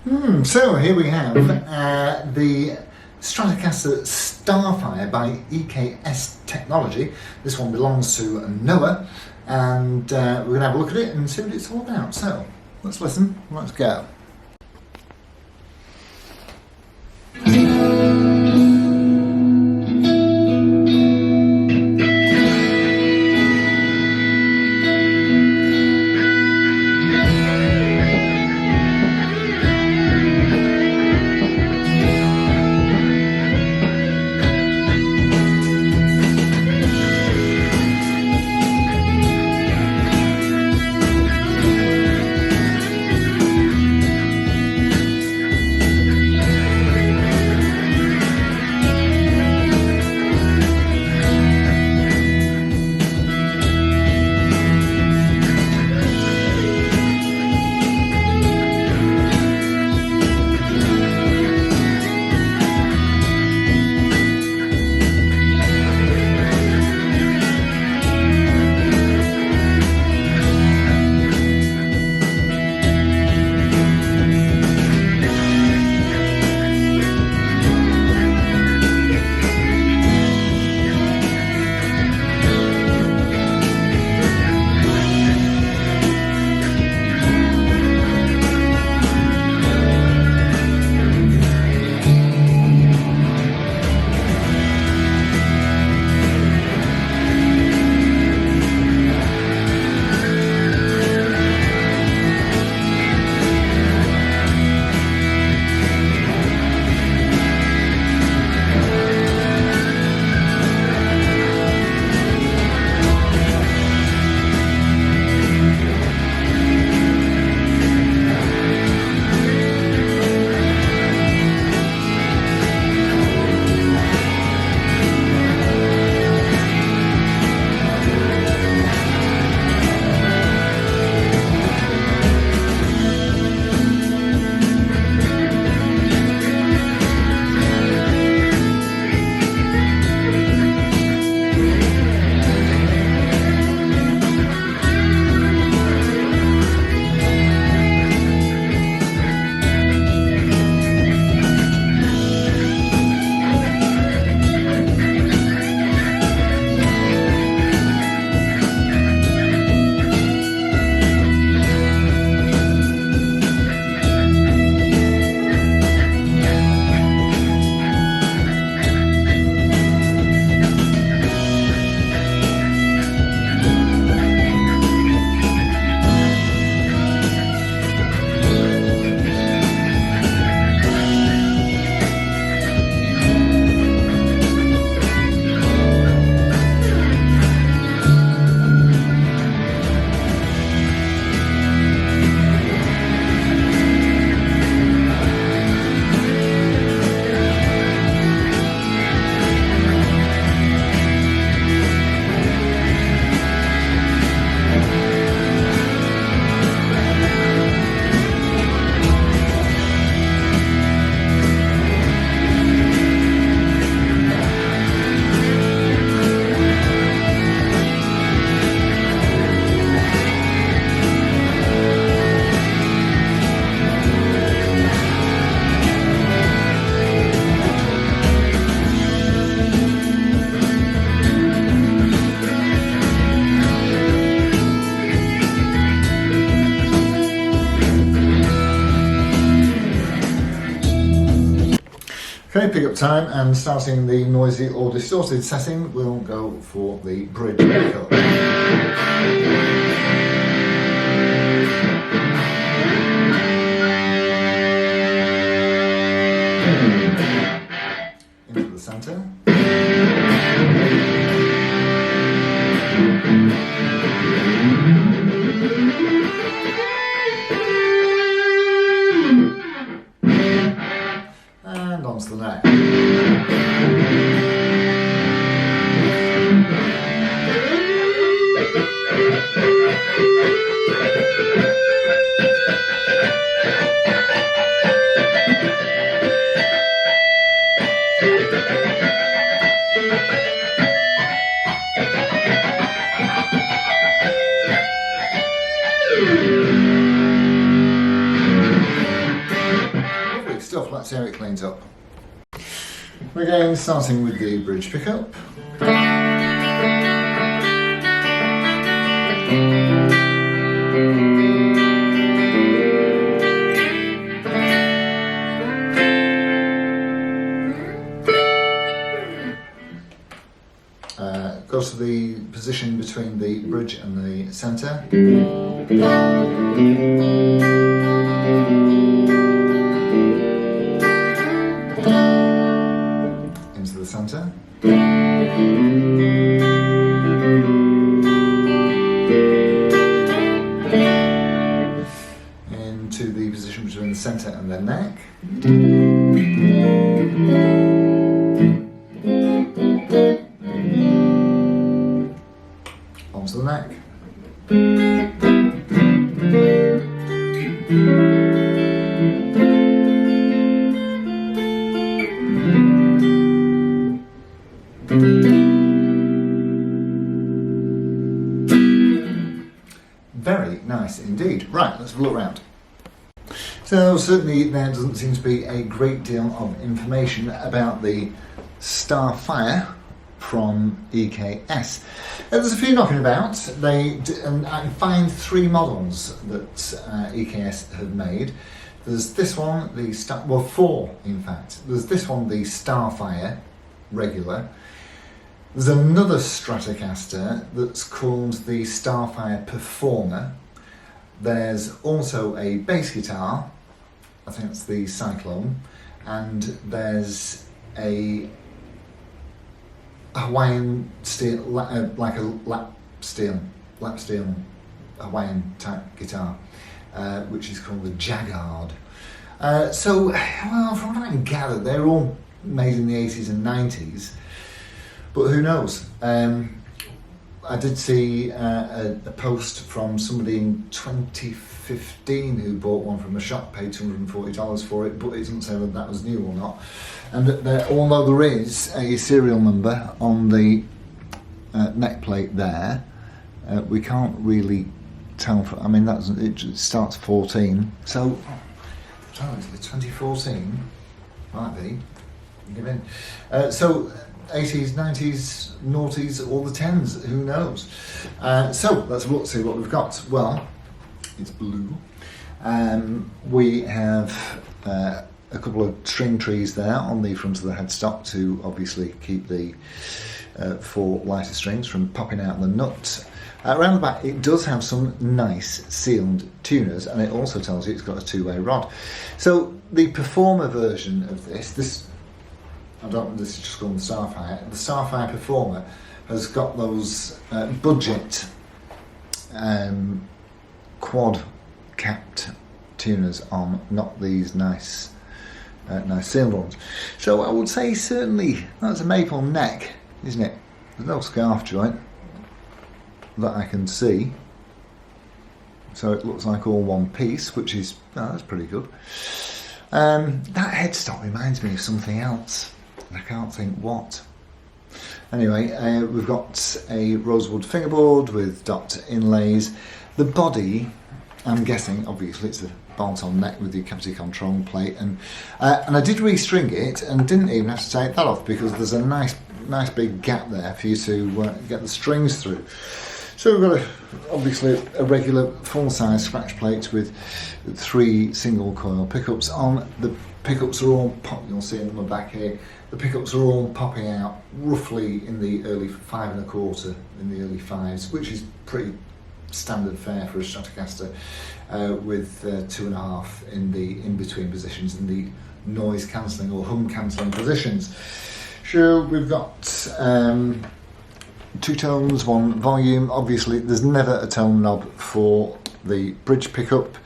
So here we have the Stratocaster Starfire by EKS Technology. This one belongs to Noah, and we're going to have a look at it and see what it's all about. So let's listen, let's go. Okay, pick up time, and starting the noisy or distorted setting, we'll go for the bridge pickup. Into the centre. And onto the neck. let's see how it cleans up. Again, starting with the bridge pickup. Goes to the position between the bridge and the centre. Into the centre. Into the position between the centre and the neck. Onto the neck. Very nice indeed. Right, let's have a look around. So certainly there doesn't seem to be a great deal of information about the Starfire from EKS. There's a few knocking about. And I can find 3 models that EKS have made. There's this one, well 4 in fact. There's this one, the Starfire regular. There's another Stratocaster that's called the Starfire Performer. There's also a bass guitar, I think it's the Cyclone, and there's a Hawaiian steel, like a lap steel Hawaiian type guitar, which is called the Jaggard. So, well, from what I can gather, they're all made in the 80s and 90s, but who knows? I did see a post from somebody in 2015 who bought one from a shop, paid $240 for it, but it doesn't say whether that was new or not. And although there is a serial number on the neck plate there, we can't really tell. I mean, it starts 14, so I don't know, it's 2014, might be. Give in. So 80s, 90s, noughties, all the 10s, who knows? So let's look, see what we've got. Well, it's blue. We have a couple of string trees there on the front of the headstock to obviously keep the 4 lighter strings from popping out the nut. Around the back it does have some nice sealed tuners, and it also tells you it's got a 2-way rod. So the Performer version of this is just called the Starfire. The Starfire Performer has got those budget quad capped tuners on, not these nice sealed ones. So I would say certainly that's a maple neck, isn't it? There's no scarf joint that I can see, so it looks like all one piece, which is that's pretty good. That headstock reminds me of something else. I can't think what. Anyway, we've got a rosewood fingerboard with dot inlays. The body, I'm guessing, obviously it's a bolt-on neck with the cavity control plate, and I did restring it and didn't even have to take that off because there's a nice big gap there for you to get the strings through. So we've got obviously a regular full-size scratch plate with 3 single coil pickups on. The pickups are all you'll see in the back here. The pickups are all popping out roughly in the early 5 1/4, in the early 5s, which is pretty standard fare for a Stratocaster, with 2.5 in the in-between positions, in the noise cancelling or hum cancelling positions. So we've got 2 tones, 1 volume. Obviously there's never a tone knob for the bridge pickup.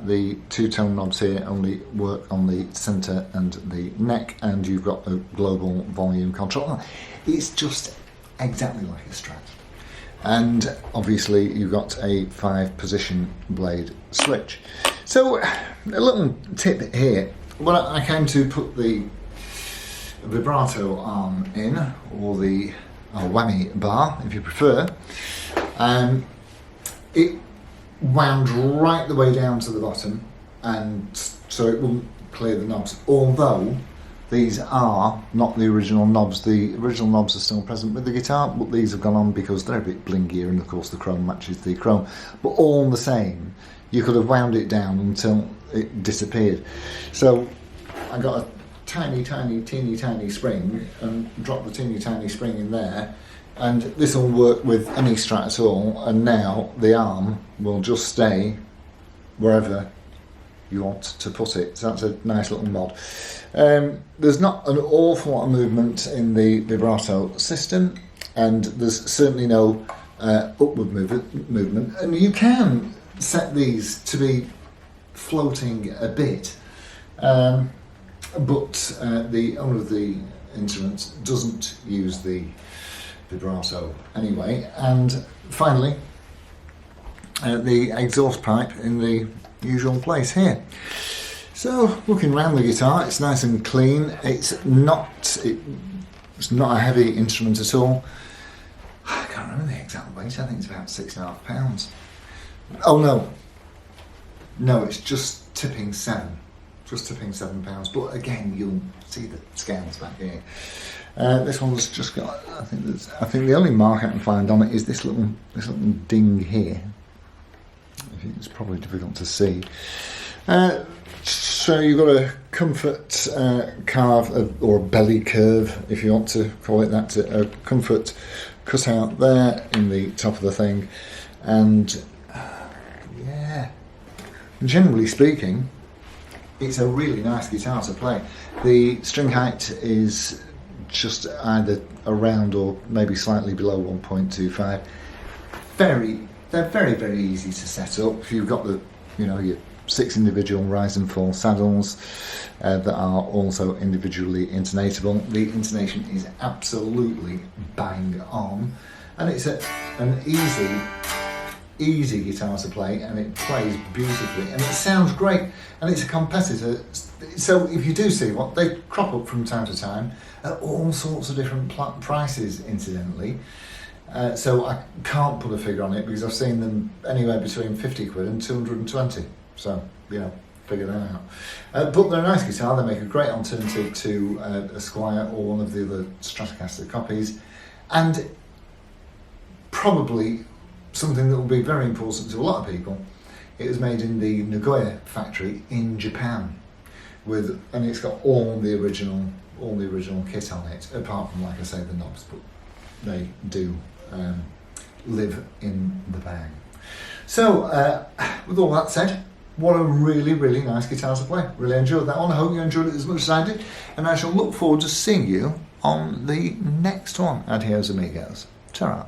The 2 tone knobs here only work on the centre and the neck, and you've got a global volume control. It's just exactly like a Strat. And obviously you've got a 5-position blade switch. So a little tip here, when I came to put the vibrato arm in, or the whammy bar if you prefer, it wound right the way down to the bottom, and so it wouldn't clear the knobs, although these are not the original knobs. The original knobs are still present with the guitar, but these have gone on because they're a bit blingier, and of course the chrome matches the chrome. But all the same, you could have wound it down until it disappeared. So I got a teeny tiny spring and dropped the teeny tiny spring in there, and this will work with any Strat at all, and now the arm will just stay wherever you want to put it. So that's a nice little mod. There's not an awful lot of movement in the vibrato system, and there's certainly no upward movement, and you can set these to be floating a bit, but the owner of the instrument doesn't use the vibrato anyway. And finally, the exhaust pipe in the usual place here. So looking around the guitar, it's nice and clean. It's not a heavy instrument at all. I can't remember the exact weight. I think it's about 6.5 pounds. Oh no, it's just tipping 7. Just tipping 7 pounds. But again, you'll see the scales back here. This one's just got, I think the only mark I can find on it is this little ding here. I think it's probably difficult to see. So you've got a comfort carve, or a belly curve, if you want to call it that, a comfort cut out there in the top of the thing, and yeah, generally speaking, it's a really nice guitar to play. The string height is just either around or maybe slightly below 1.25. They're very easy to set up. If you've got the, your 6 individual rise and fall saddles that are also individually intonatable. The intonation is absolutely bang on, and it's an easy guitar to play, and it plays beautifully, and it sounds great, and it's a competitor. So if you do see what they crop up from time to time at all sorts of different prices, incidentally. So I can't put a figure on it because I've seen them anywhere between 50 quid and 220. So, figure that out. But they're a nice guitar. They make a great alternative to a Squire or one of the other Stratocaster copies. And probably something that will be very important to a lot of people, it was made in the Nagoya factory in Japan, and it's got all the original kit on it, apart from, like I say, the knobs, but they do live in the bag. So with all that said, what a really nice guitar to play. Really enjoyed that one. I hope you enjoyed it as much as I did, and I shall look forward to seeing you on the next one. Adios amigos. Ta-ra.